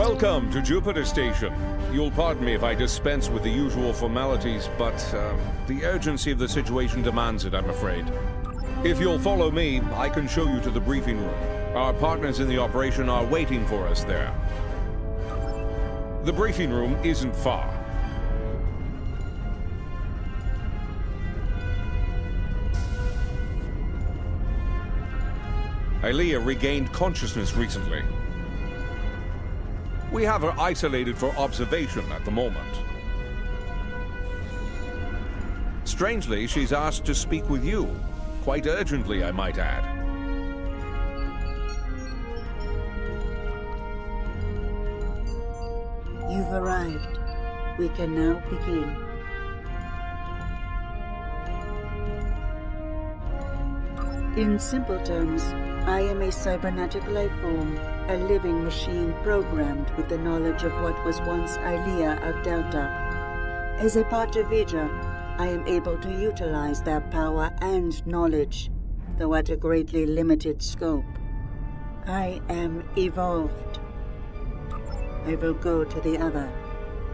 Welcome to Jupiter Station. You'll pardon me if I dispense with the usual formalities, but the urgency of the situation demands it, I'm afraid. If you'll follow me, I can show you to the briefing room. Our partners in the operation are waiting for us there. The briefing room isn't far. Aelia regained consciousness recently. We have her isolated for observation at the moment. Strangely, she's asked to speak with you. Quite urgently, I might add. You've arrived. We can now begin. In simple terms, I am a cybernetic life form, a living machine programmed with the knowledge of what was once Aelia of Delta. As a part of Vija, I am able to utilize that power and knowledge, though at a greatly limited scope. I am evolved. I will go to the other.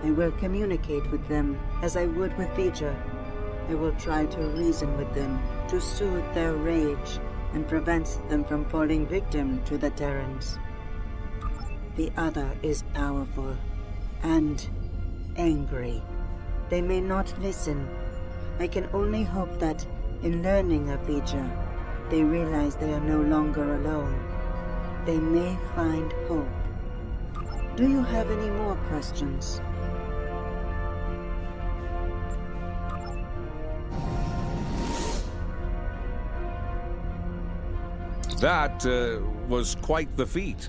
I will communicate with them as I would with Vija. I will try to reason with them, to soothe their rage, and prevents them from falling victim to the Terrans. The other is powerful and angry. They may not listen. I can only hope that, in learning of Vija, they realize they are no longer alone. They may find hope. Do you have any more questions? That was quite the feat.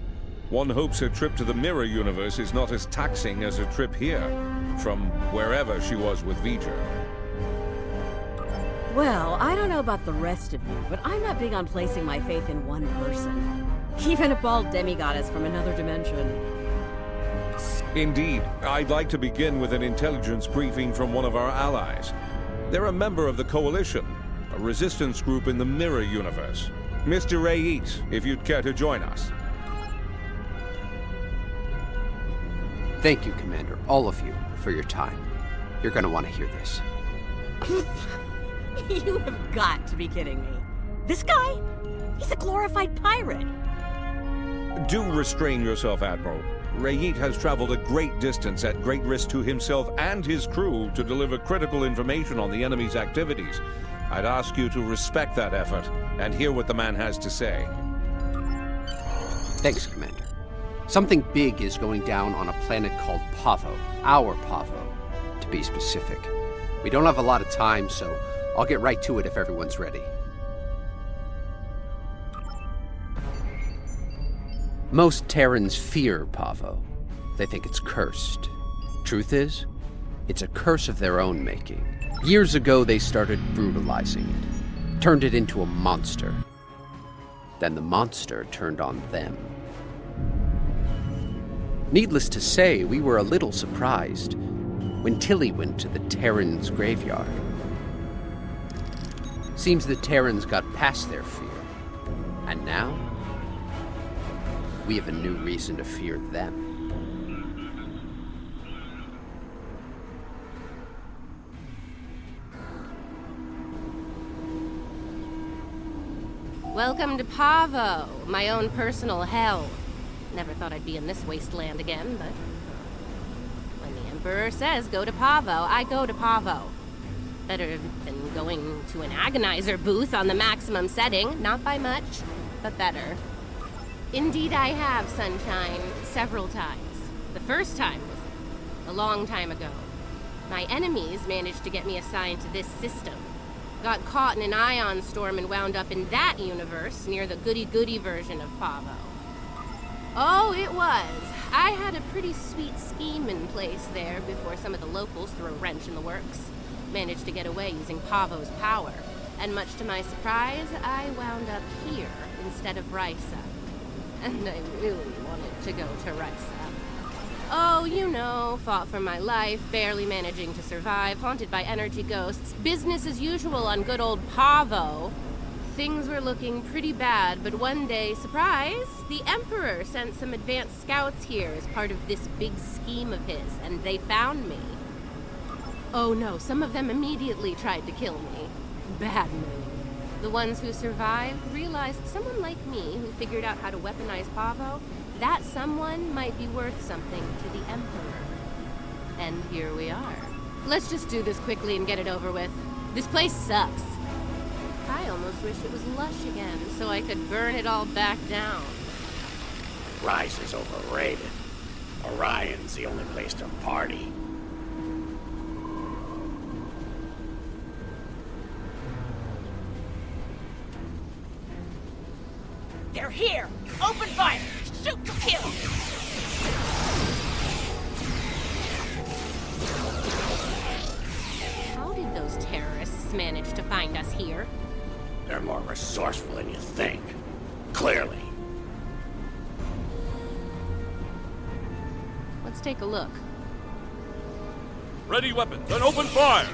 One hopes a trip to the Mirror Universe is not as taxing as a trip here, from wherever she was with Vija. Well, I don't know about the rest of you, but I'm not big on placing my faith in one person. Even a bald demigoddess from another dimension. Indeed, I'd like to begin with an intelligence briefing from one of our allies. They're a member of the Coalition, a resistance group in the Mirror Universe. Mr. Rayit, if you'd care to join us. Thank you, Commander, all of you, for your time. You're gonna want to hear this. You have got to be kidding me. This guy? He's a glorified pirate. Do restrain yourself, Admiral. Rayit has traveled a great distance at great risk to himself and his crew to deliver critical information on the enemy's activities. I'd ask you to respect that effort and hear what the man has to say. Thanks, Commander. Something big is going down on a planet called Pavo. Our Pavo, to be specific. We don't have a lot of time, so I'll get right to it if everyone's ready. Most Terrans fear Pavo. They think it's cursed. Truth is, it's a curse of their own making. Years ago, they started brutalizing it, turned it into a monster. Then the monster turned on them. Needless to say, we were a little surprised when Tilly went to the Terrans' graveyard. Seems the Terrans got past their fear, and now we have a new reason to fear them. Welcome to Pavo, my own personal hell. Never thought I'd be in this wasteland again, but when the Emperor says go to Pavo, I go to Pavo. Better than going to an agonizer booth on the maximum setting, not by much, but better. Indeed I have, Sunshine, several times. The first time was a long time ago. My enemies managed to get me assigned to this system. Got caught in an ion storm and wound up in that universe near the goody-goody version of Pavo. Oh, it was. I had a pretty sweet scheme in place there before some of the locals threw a wrench in the works. Managed to get away using Pavo's power. And much to my surprise, I wound up here instead of Risa. And I really wanted to go to Risa. Oh, you know, fought for my life, barely managing to survive, haunted by energy ghosts, business as usual on good old Pavo. things were looking pretty bad, but one day, surprise, the Emperor sent some advanced scouts here as part of this big scheme of his, and they found me. Oh no, some of them immediately tried to kill me. Bad move. The ones who survived realized someone like me who figured out how to weaponize Pavo, that someone might be worth something to the Emperor. And here we are. Let's just do this quickly and get it over with. This place sucks. I almost wish it was lush again, so I could burn it all back down. Rise is overrated. Orion's the only place to party. They're here! Open fire! Shoot to kill! How did those terrorists manage to find us here? They're more resourceful than you think. Clearly. Let's take a look. Ready weapons and open fire!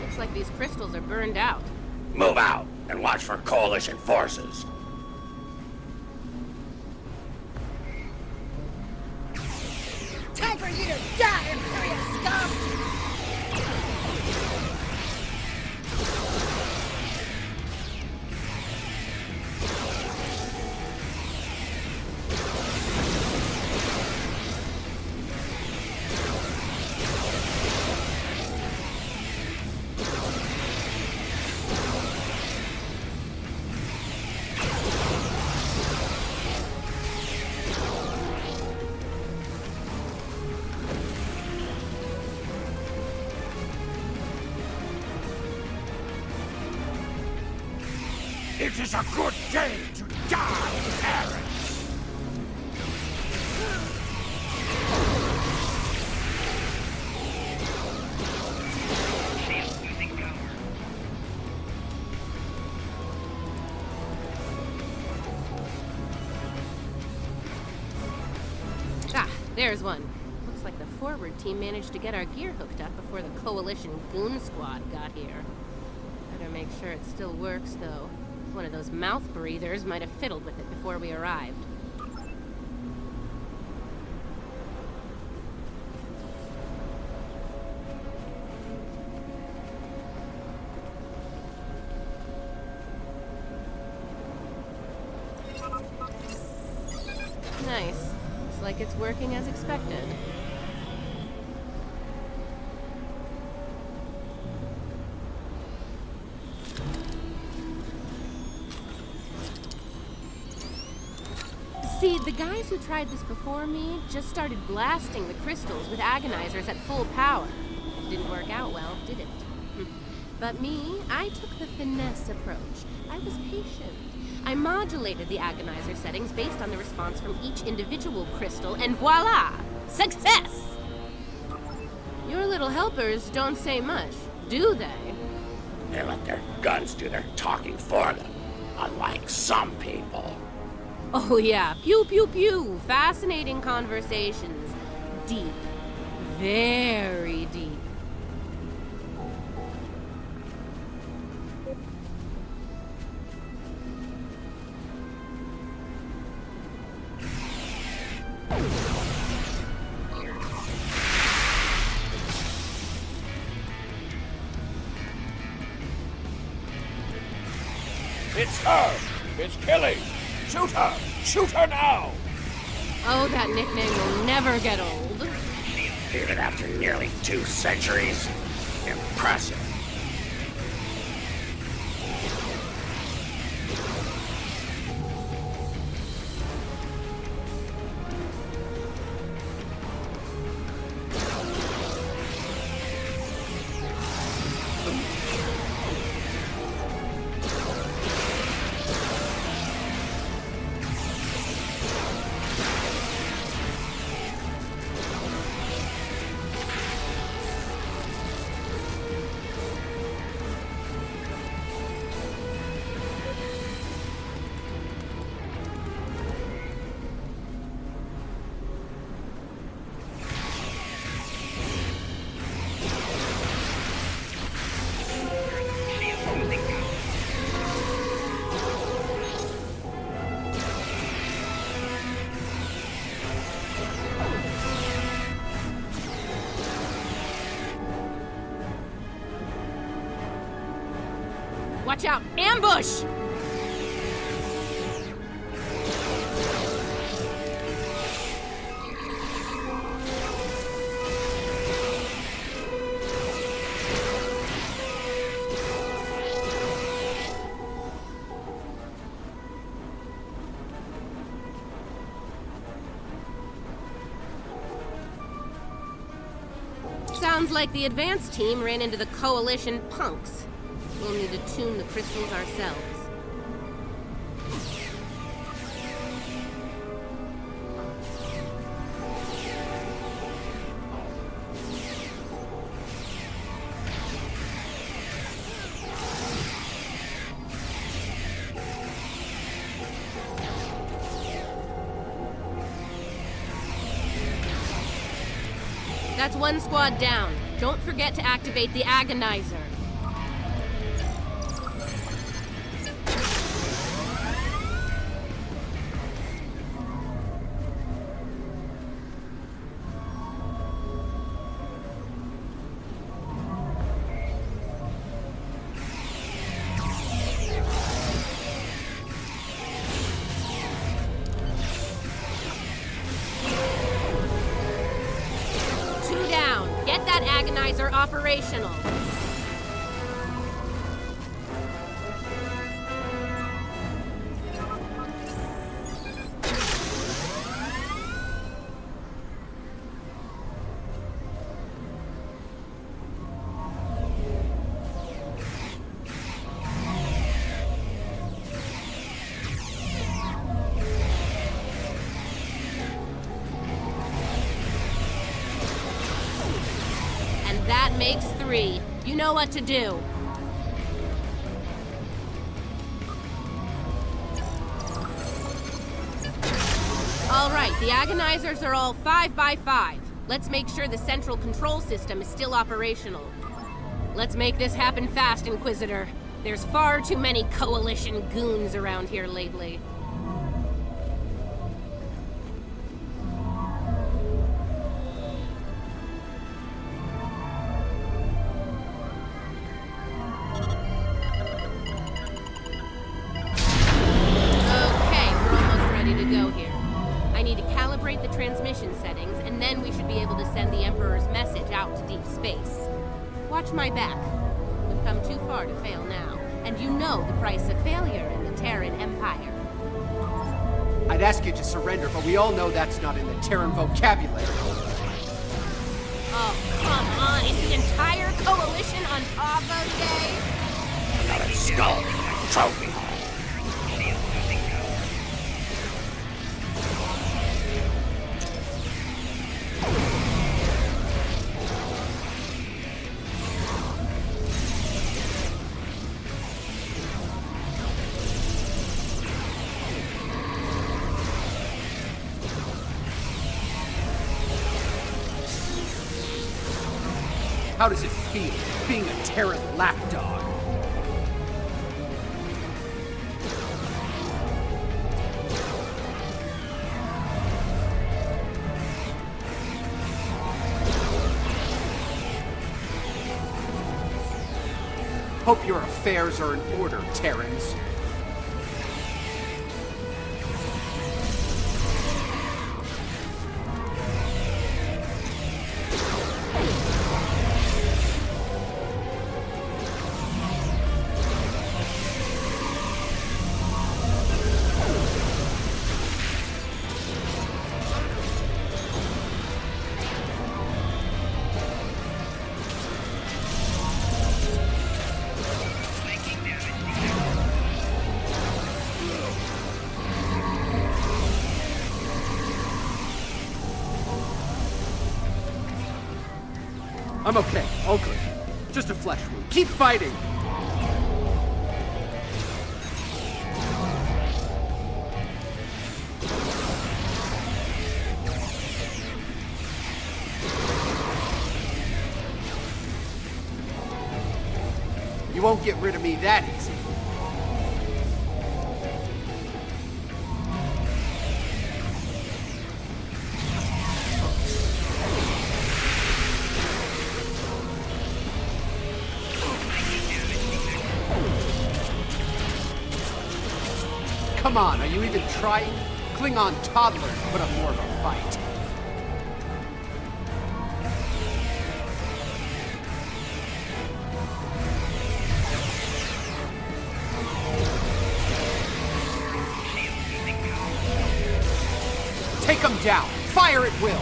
Looks like these crystals are burned out. Move out and watch for Coalition forces. Time for you to die, Imperial scum! It is a good day to die, Terrence! Ah, there's one. Looks like the forward team managed to get our gear hooked up before the Coalition goon squad got here. Better make sure it still works, though. One of those mouth breathers might have fiddled with it before we arrived. Nice. Looks like it's working as expected. See, the guys who tried this before me just started blasting the crystals with agonizers at full power. Didn't work out well, did it? But me, I took the finesse approach. I was patient. I modulated the agonizer settings based on the response from each individual crystal, and voila! Success! Your little helpers don't say much, do they? They let their guns do their talking for them, unlike some people. Oh yeah, pew pew pew. Fascinating conversations. Deep. Very deep. It's her! It's Killy! Shoot her! Shoot her now! Oh, that nickname will never get old. Even after nearly 2 centuries. Impressive. Watch out! Ambush! Sounds like the advance team ran into the Coalition punks. We'll need to tune the crystals ourselves. That's one squad down. Don't forget to activate the Agonizer. Get that Agonizer operational. That makes 3. You know what to do. All right, the Agonizers are all 5 by 5. Let's make sure the central control system is still operational. Let's make this happen fast, Inquisitor. There's far too many Coalition goons around here lately. The transmission settings, and then we should be able to send the Emperor's message out to deep space. Watch my back. We've come too far to fail now, and you know the price of failure in the Terran Empire. I'd ask you to surrender, but we all know that's not in the Terran vocabulary. Oh, come on. Is the entire Coalition on Pavo Day? Another skull trophy. How does it feel, being a Terran lapdog? Hope your affairs are in order, Terrans. I'm okay, all good. Just a flesh wound. Keep fighting! You won't get rid of me that easy. Come on, are you even trying? Klingon toddlers put up more of a fight. Take them down! Fire at will!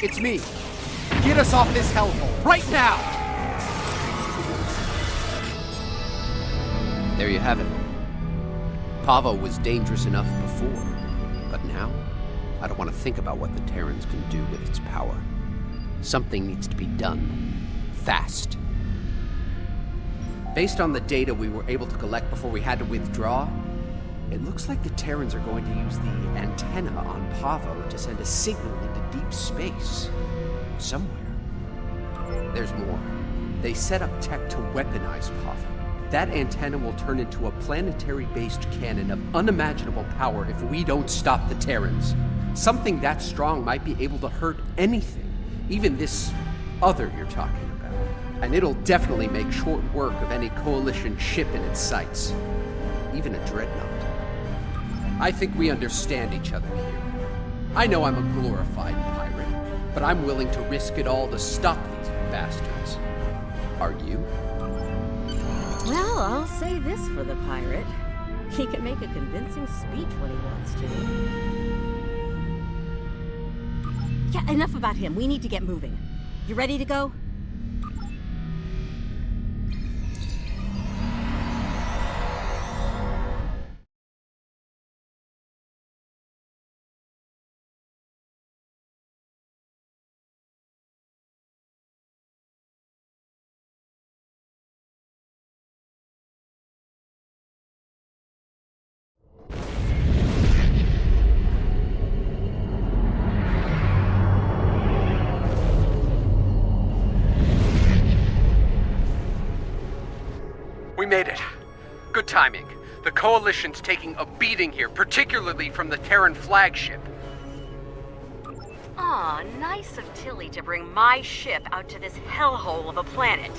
It's me. Get us off this hellhole, right now! There you have it. Pavo was dangerous enough before, but now, I don't want to think about what the Terrans can do with its power. Something needs to be done. Fast. Based on the data we were able to collect before we had to withdraw, it looks like the Terrans are going to use the antenna on Pavo to send a signal into deep space. Somewhere. There's more. They set up tech to weaponize Pavo. That antenna will turn into a planetary-based cannon of unimaginable power if we don't stop the Terrans. Something that strong might be able to hurt anything, even this other you're talking about. And it'll definitely make short work of any Coalition ship in its sights. Even a dreadnought. I think we understand each other here. I know I'm a glorified pirate, but I'm willing to risk it all to stop these bastards. Are you? Well, I'll say this for the pirate. He can make a convincing speech when he wants to. Yeah, enough about him. We need to get moving. You ready to go? We made it. Good timing. The Coalition's taking a beating here, particularly from the Terran flagship. Aw, nice of Tilly to bring my ship out to this hellhole of a planet.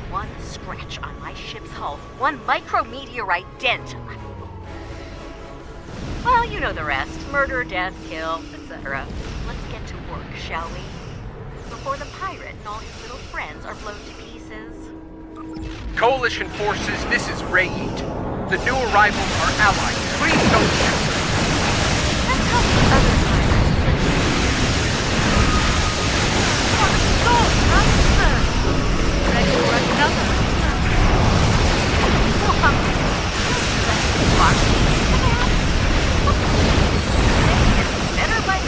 One scratch on my ship's hull, one micrometeorite dent. Well, you know the rest. Murder, death, kill, etc. Let's get to work, shall we? Before the pirate and all his little friends are blown to pieces. Coalition forces, this is Ray Yeet. The new arrivals are allies. Please don't shoot. That's how the other pirates. Ready to run another? Better by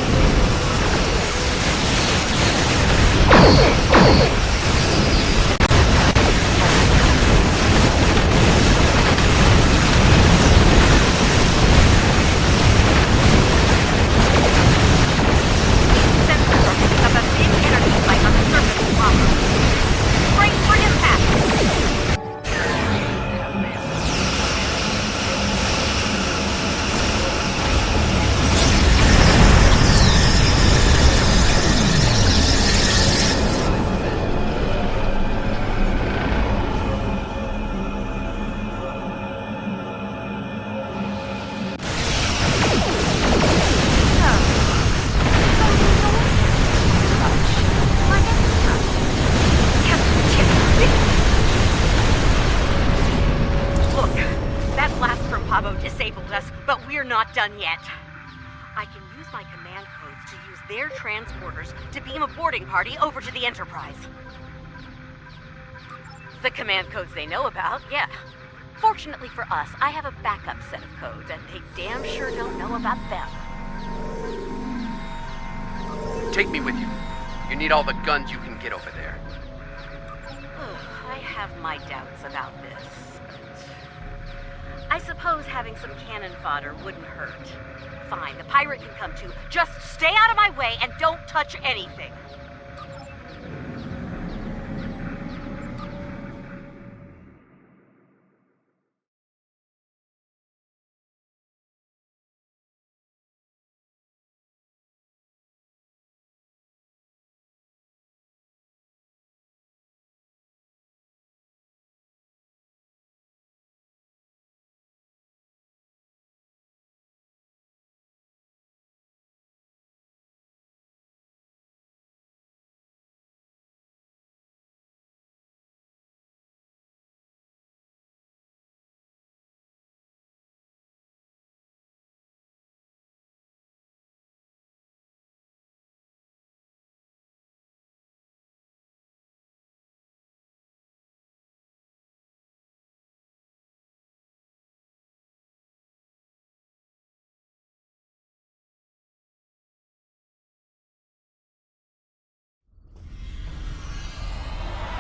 not done yet. I can use my command codes to use their transporters to beam a boarding party over to the Enterprise. The command codes they know about, yeah. Fortunately for us, I have a backup set of codes, and they damn sure don't know about them. Take me with you. You need all the guns you can get over there. I have my doubts about this. I suppose having some cannon fodder wouldn't hurt. Fine, the pirate can come too. Just stay out of my way and don't touch anything.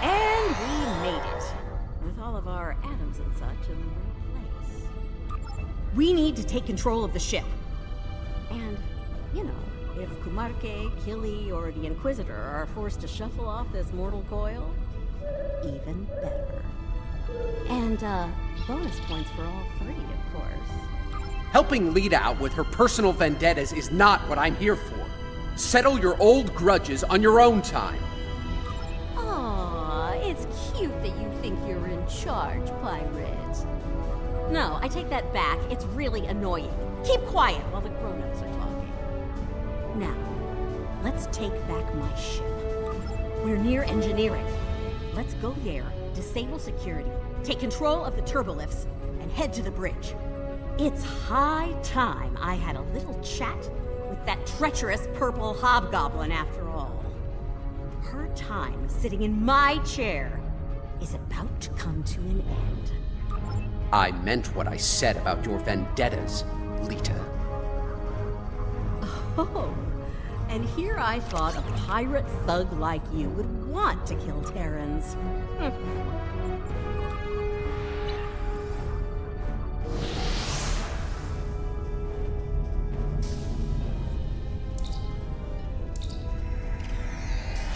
And we made it. With all of our atoms and such in the right place. We need to take control of the ship. And, you know, if Kumarke, Kili, or the Inquisitor are forced to shuffle off this mortal coil, even better. And, bonus points for all three, of course. Helping Lita out with her personal vendettas is not what I'm here for. Settle your old grudges on your own time. Aw, it's cute that you think you're in charge, pirate. No, I take that back. It's really annoying. Keep quiet while the grown-ups are talking. Now, let's take back my ship. We're near engineering. Let's go there, disable security, take control of the turbolifts, and head to the bridge. It's high time I had a little chat with that treacherous purple hobgoblin after all. Her time sitting in my chair is about to come to an end. I meant what I said about your vendettas, Lita. Oh, and here I thought a pirate thug like you would want to kill Terrans.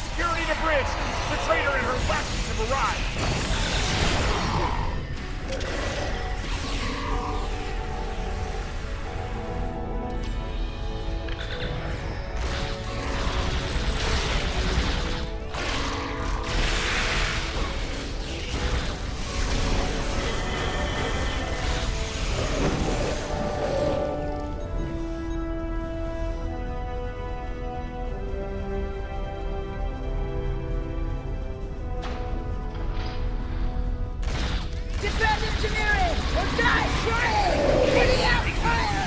Security to bridge! The traitor and her lackeys have arrived! Defend engineering or die trying! Ready out, fire!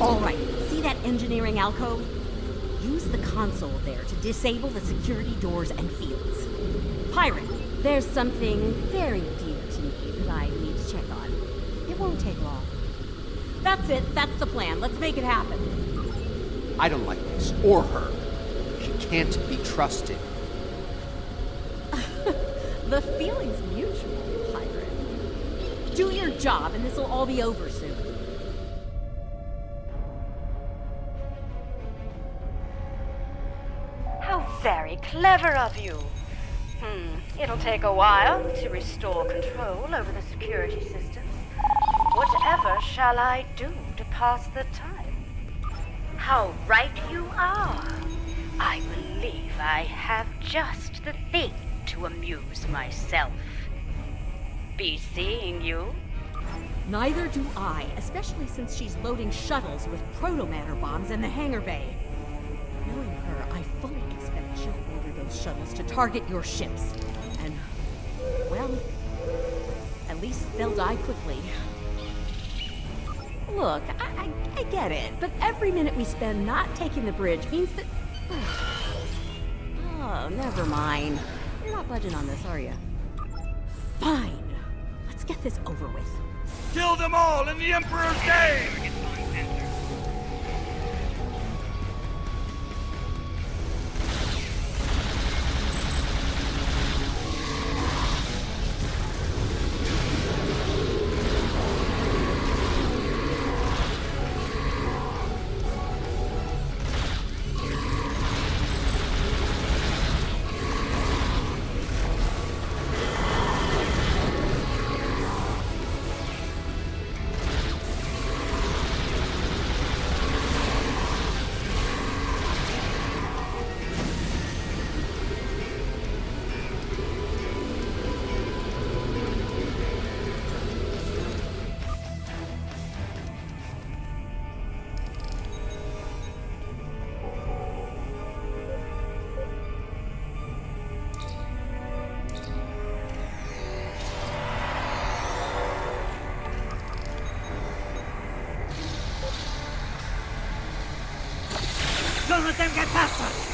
All right, see that engineering alcove? Use the console there to disable the security doors and fields. Pirate, there's something very dear to me that I need to check on. It won't take long. That's it, that's the plan. Let's make it happen. I don't like this, or her. She can't be trusted. The feeling's mutual, pirate. Do your job and this'll all be over soon. How very clever of you. It'll take a while to restore control over the security systems. Whatever shall I do to pass the time? How right you are. I believe I have just the thing to amuse myself. Be seeing you. Neither do I, especially since she's loading shuttles with proto-matter bombs in the hangar bay. Knowing her, I fully expect she'll order those shuttles to target your ships. And, well, at least they'll die quickly. Look, I get it, but every minute we spend not taking the bridge means that... Oh, never mind. You're not budging on this, are you? Fine. Let's get this over with. Kill them all in the Emperor's name! Don't let them get past us!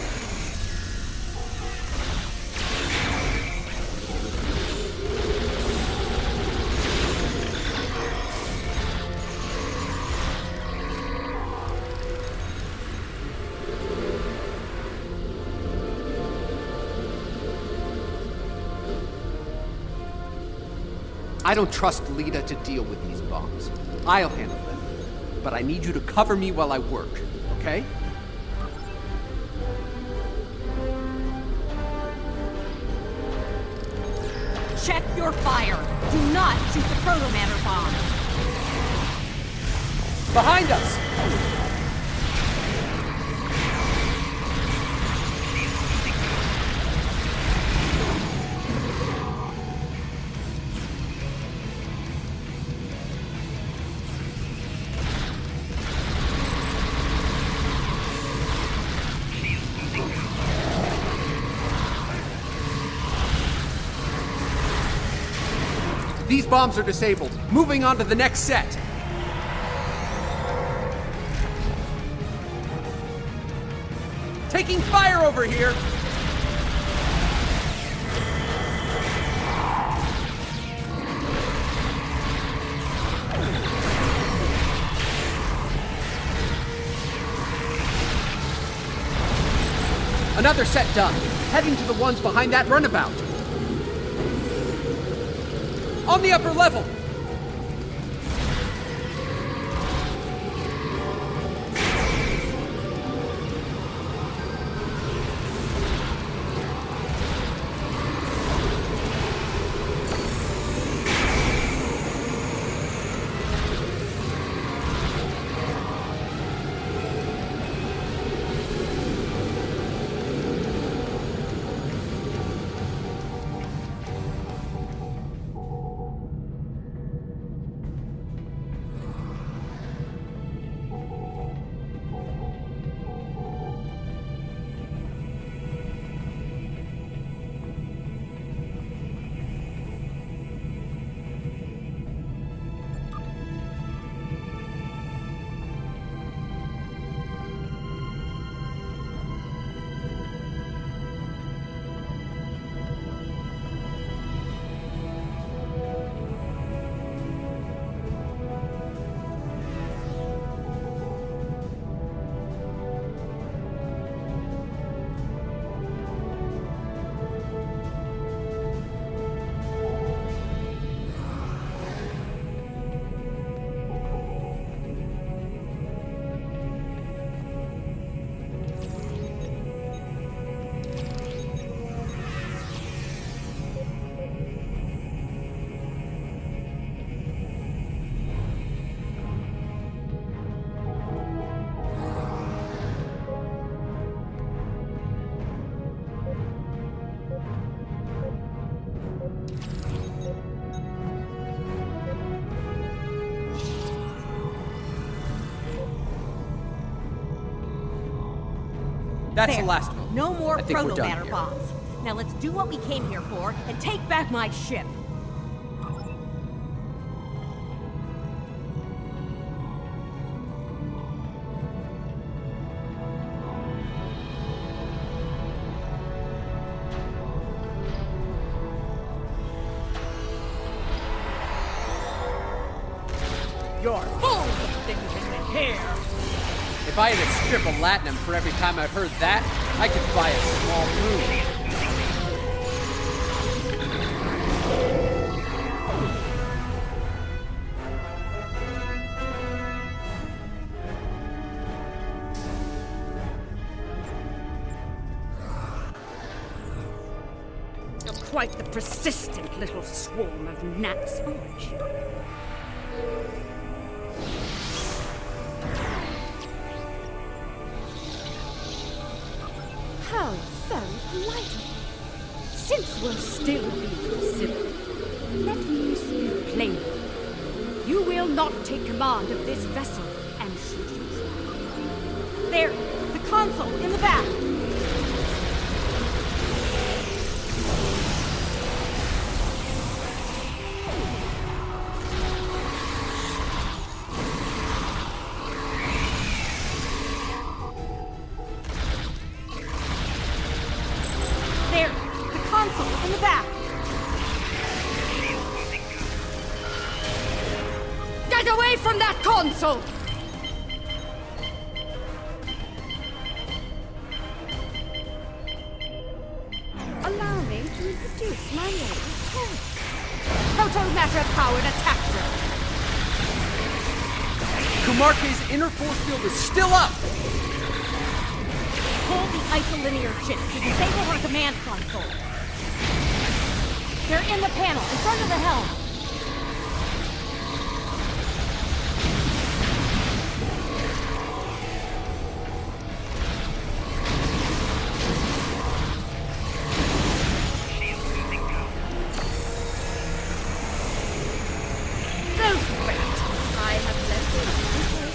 I don't trust Lita to deal with these bombs. I'll handle them. But I need you to cover me while I work, okay? Check your fire! Do not shoot the Proto-Matter bombs! Behind us! These bombs are disabled. Moving on to the next set. Taking fire over here! Another set done. Heading to the ones behind that runabout. On the upper level! That's There. the last one. No more I think we're done Proto-Matter here. bombs. Now let's do what we came here for and take back my ship. You're full of things in the hair. If I had a strip of latinum for every time I've heard that, I could buy a small room. You're quite the persistent little swarm of gnats, aren't you? How very polite of you. Since we're still being civil, let me speak plainly. You will not take command of this vessel, and should you try. There, the console in the back. There, the console in the back. Get away from that console! Allow me to introduce my name, Terry. Protomatter-powered attack drone. Kumarke's inner force field is still up! Pull the isolinear chip to disable her command console. They're in the panel, in front of the helm. Don't fret. I have left my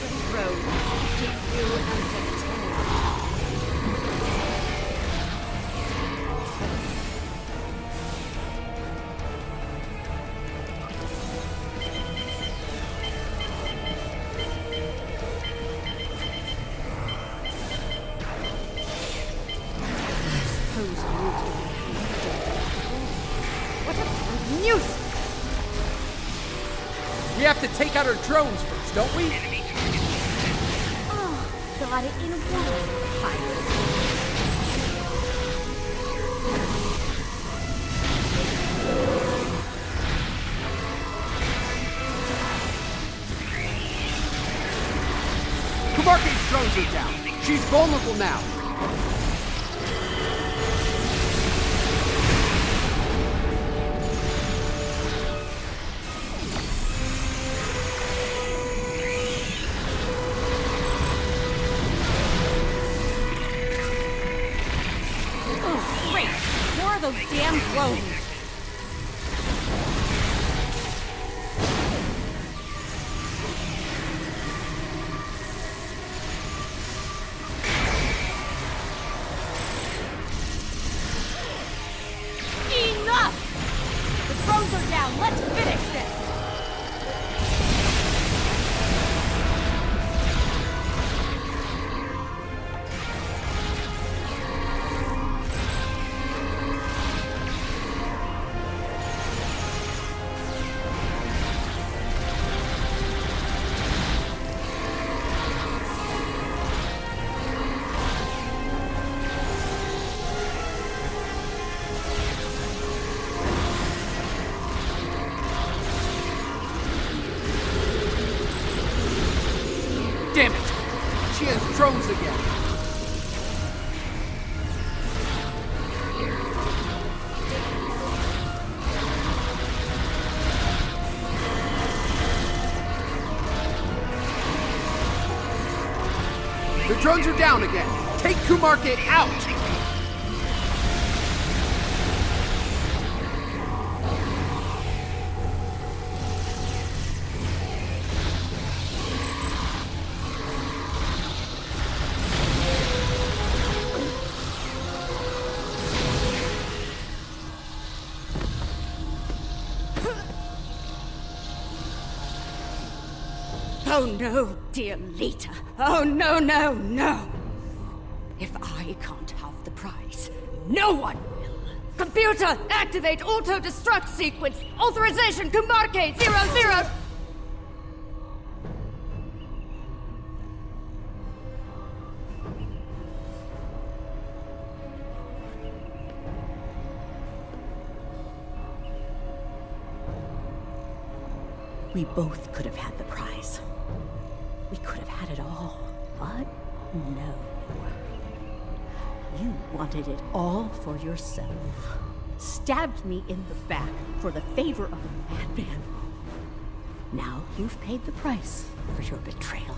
and drones to keep you entertained. What a nuisance! We have to take out our drones first, don't we? Oh, got it in one, pilot. Kumarke's drones are down. She's vulnerable now. Oh, great! More of those damn drones! Enough! The drones are down. Let's finish this. Damn it! She has drones again. The drones are down again. Take Kumarke out! Oh no, dear Lita. Oh no, no, no. If I can't have the prize, no one will. Computer, activate auto-destruct sequence. Authorization, Kumarke 00. We both could have had the prize. We could have had it all, but no. You wanted it all for yourself. Stabbed me in the back for the favor of a madman. Now you've paid the price for your betrayal.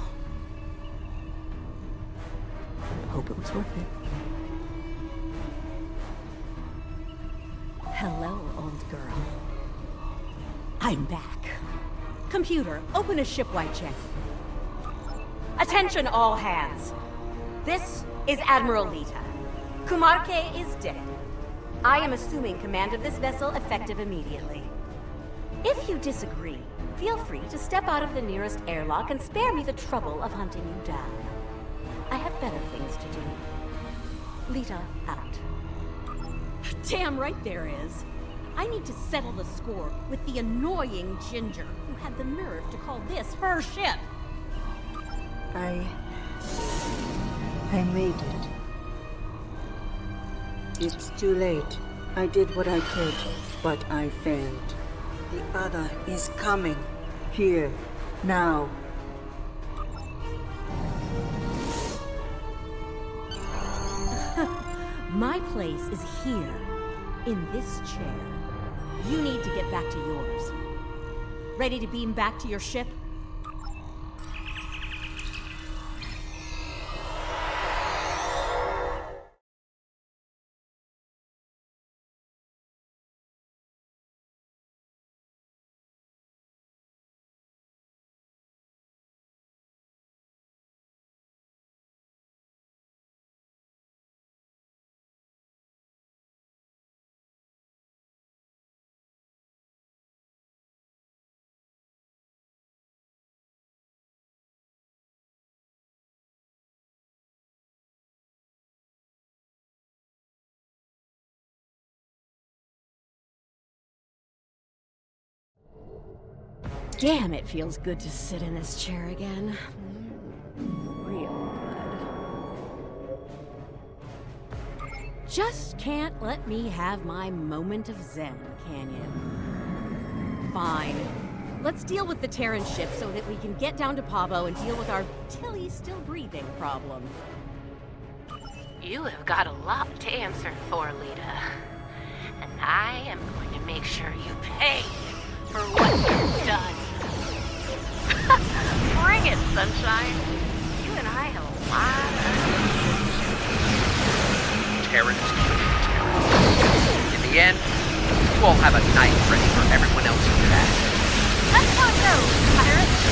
Hope it was worth it. Hello, old girl. I'm back. Computer, open a shipwide check. Attention all hands. This is Admiral Lita. Kumarke is dead. I am assuming command of this vessel effective immediately. If you disagree, feel free to step out of the nearest airlock and spare me the trouble of hunting you down. I have better things to do. Lita out. Damn right there is. I need to settle the score with the annoying Ginger who had the nerve to call this her ship. I made it. It's too late. I did what I could, but I failed. The other is coming. Here. Now. My place is here, in this chair. You need to get back to yours. Ready to beam back to your ship? Damn, it feels good to sit in this chair again. Real good. Just can't let me have my moment of zen, can you? Fine. Let's deal with the Terran ship so that we can get down to Pavo and deal with our till he's still breathing problem. You have got a lot to answer for, Lita. And I am going to make sure you pay for what you've done. Bring it, sunshine. You and I have a lot of... Terrans. In the end, you all have a knife ready for everyone else in back. Let's go, pirates.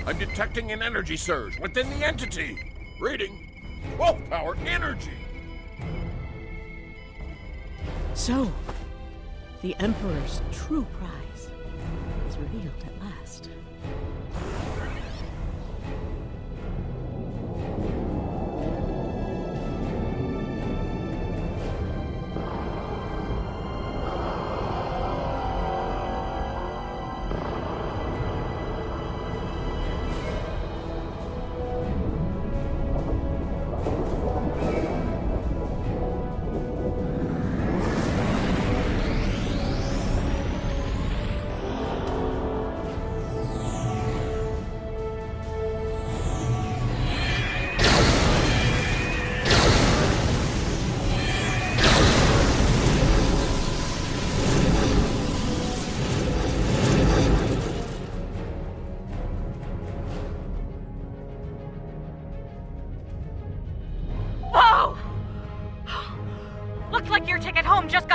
I'm detecting an energy surge within the entity. Reading 12 power energy. So, the Emperor's true prize is revealed at last.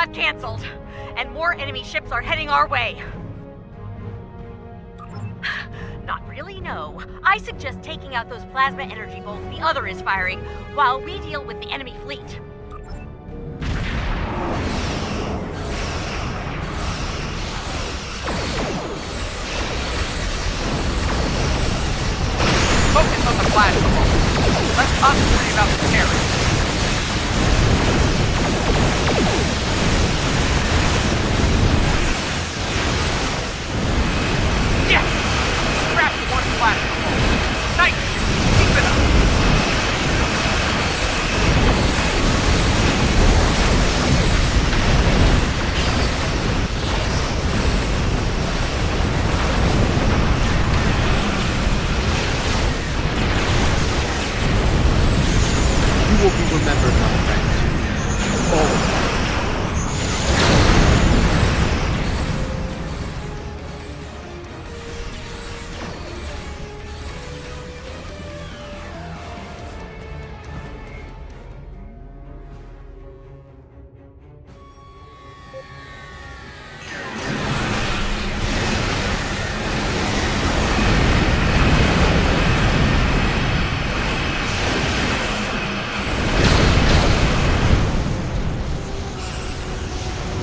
got canceled, and more enemy ships are heading our way. Not really, no. I suggest taking out those plasma energy bolts the other is firing while we deal with the enemy fleet. Focus on the plasma bolt. Let us worry about the terrorists. Yes! Grab one plasma bolt. Nice! Keep it up! You will be remembered, my friend. Always.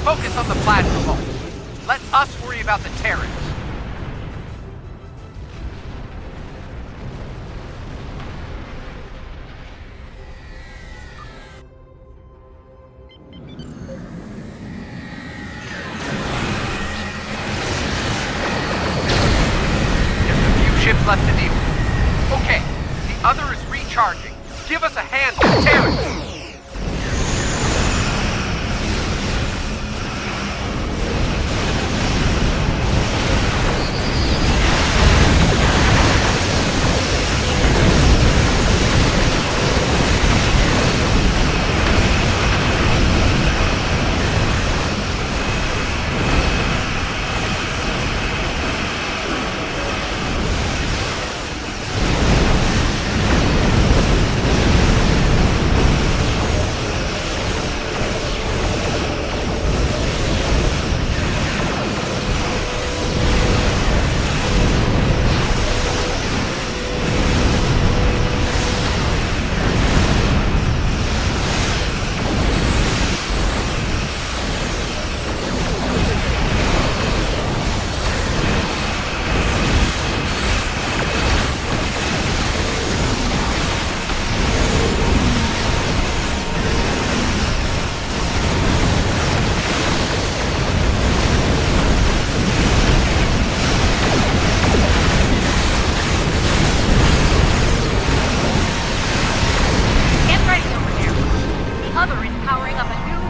Focus on the plasma bolt. Let us worry about the terrorists. Just a few ships left to deal with. Okay, the other is recharging. Give us a hand with the terrorists.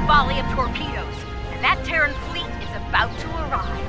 volley of torpedoes, and that Terran fleet is about to arrive.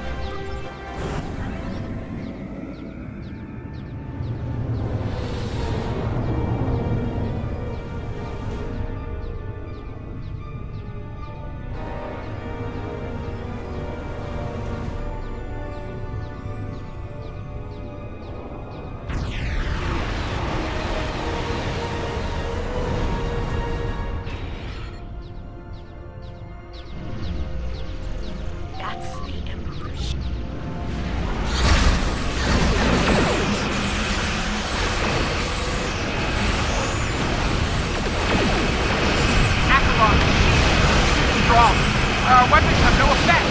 Our weapons have no effect!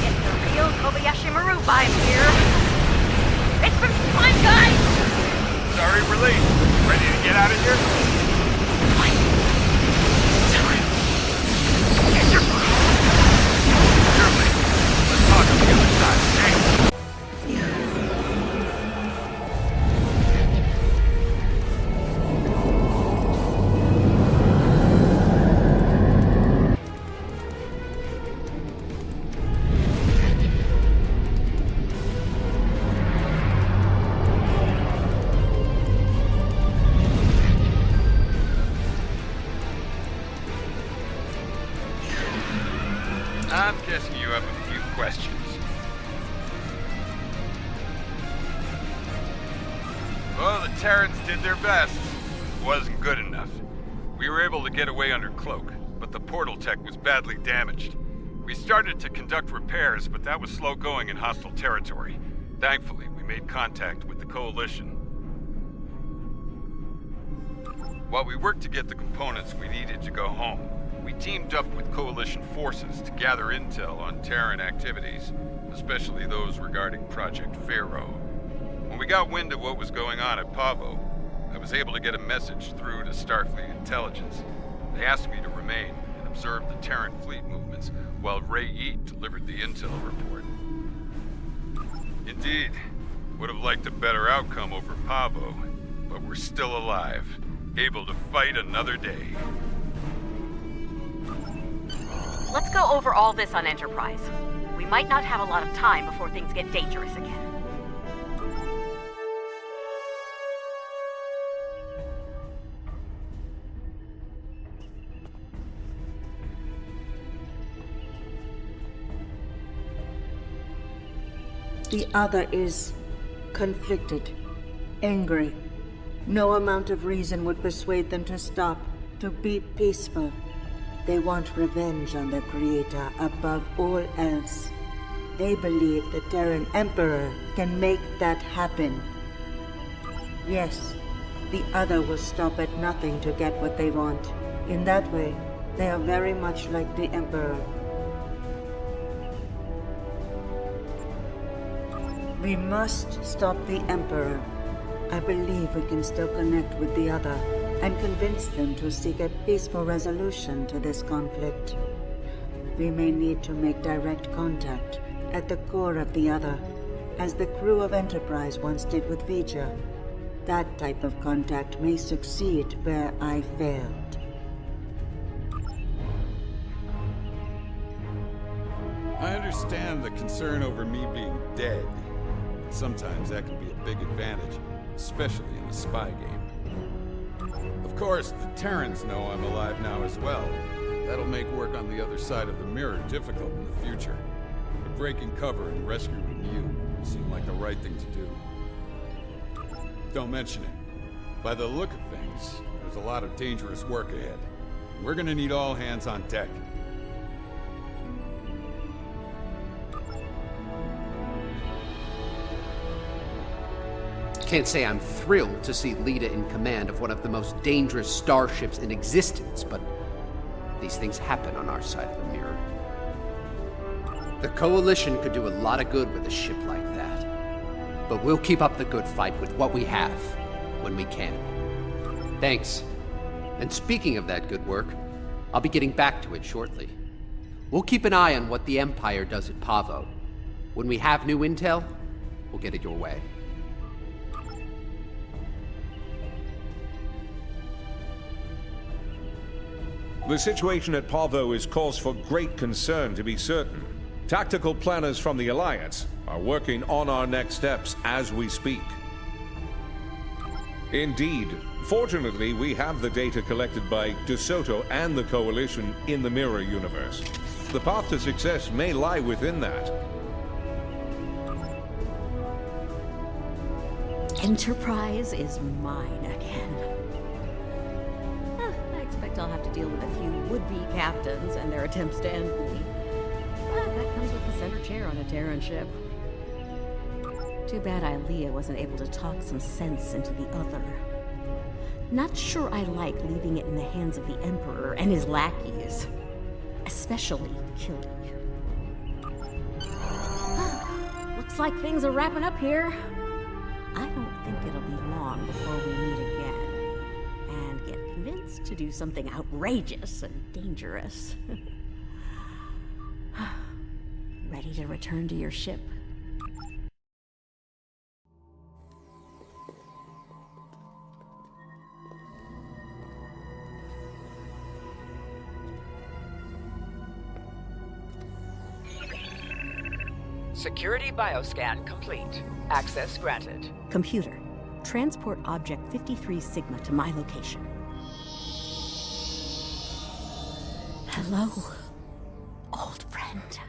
It's the real Kobayashi Maru vibe here. It's been fun, guys! Sorry, we're late. Ready to get out of here? Surely. Let's talk on the other side, okay? I'm guessing you have a few questions. Well, the Terrans did their best. Wasn't good enough. We were able to get away under cloak, but the portal tech was badly damaged. We started to conduct repairs, but that was slow going in hostile territory. Thankfully, we made contact with the Coalition. While we worked to get the components we needed to go home, we teamed up with Coalition forces to gather intel on Terran activities, especially those regarding Project Pharaoh. When we got wind of what was going on at Pavo, I was able to get a message through to Starfleet Intelligence. They asked me to remain and observe the Terran fleet movements while Ray Yeet delivered the intel report. Indeed, would have liked a better outcome over Pavo, but we're still alive, able to fight another day. Let's go over all this on Enterprise. We might not have a lot of time before things get dangerous again. The other is conflicted, angry. No amount of reason would persuade them to stop, to be peaceful. They want revenge on their creator above all else. They believe the Terran Emperor can make that happen. Yes, the other will stop at nothing to get what they want. In that way, they are very much like the Emperor. We must stop the Emperor. I believe we can still connect with the other and convince them to seek a peaceful resolution to this conflict. We may need to make direct contact at the core of the other, as the crew of Enterprise once did with Vija. That type of contact may succeed where I failed. I understand the concern over me being dead. Sometimes that can be a big advantage, especially in a spy game. Of course, the Terrans know I'm alive now as well. That'll make work on the other side of the mirror difficult in the future. But breaking cover and rescuing you seemed like the right thing to do. Don't mention it. By the look of things, there's a lot of dangerous work ahead. We're gonna need all hands on deck. Can't say I'm thrilled to see Lita in command of one of the most dangerous starships in existence, but these things happen on our side of the mirror. The Coalition could do a lot of good with a ship like that, but we'll keep up the good fight with what we have, when we can. Thanks. And speaking of that good work, I'll be getting back to it shortly. We'll keep an eye on what the Empire does at Pavo. When we have new intel, we'll get it your way. The situation at Pavo is cause for great concern, to be certain. Tactical planners from the Alliance are working on our next steps as we speak. Indeed, fortunately, we have the data collected by DeSoto and the Coalition in the Mirror Universe. The path to success may lie within that. Enterprise is mine again. I'll have to deal with a few would-be captains and their attempts to end me. But that comes with the center chair on a Terran ship. Too bad Ilea wasn't able to talk some sense into the other. Not sure I like leaving it in the hands of the Emperor and his lackeys. Especially Killy. Looks like things are wrapping up here. I don't think it'll be long before we meet again. To do something outrageous and dangerous. Ready to return to your ship? Security bioscan complete. Access granted. Computer, transport object 53 Sigma to my location. Hello, old friend. enter.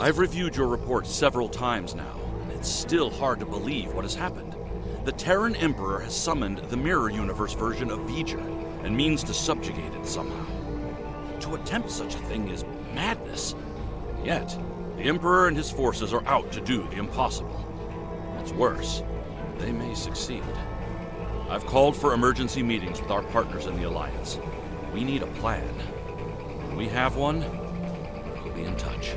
I've reviewed your report several times now, and it's still hard to believe what has happened. The Terran Emperor has summoned the Mirror Universe version of V'ger, and means to subjugate it somehow. To attempt such a thing is madness, and yet, the Emperor and his forces are out to do the impossible. What's worse, they may succeed. I've called for emergency meetings with our partners in the Alliance. We need a plan. When we have one, we'll be in touch.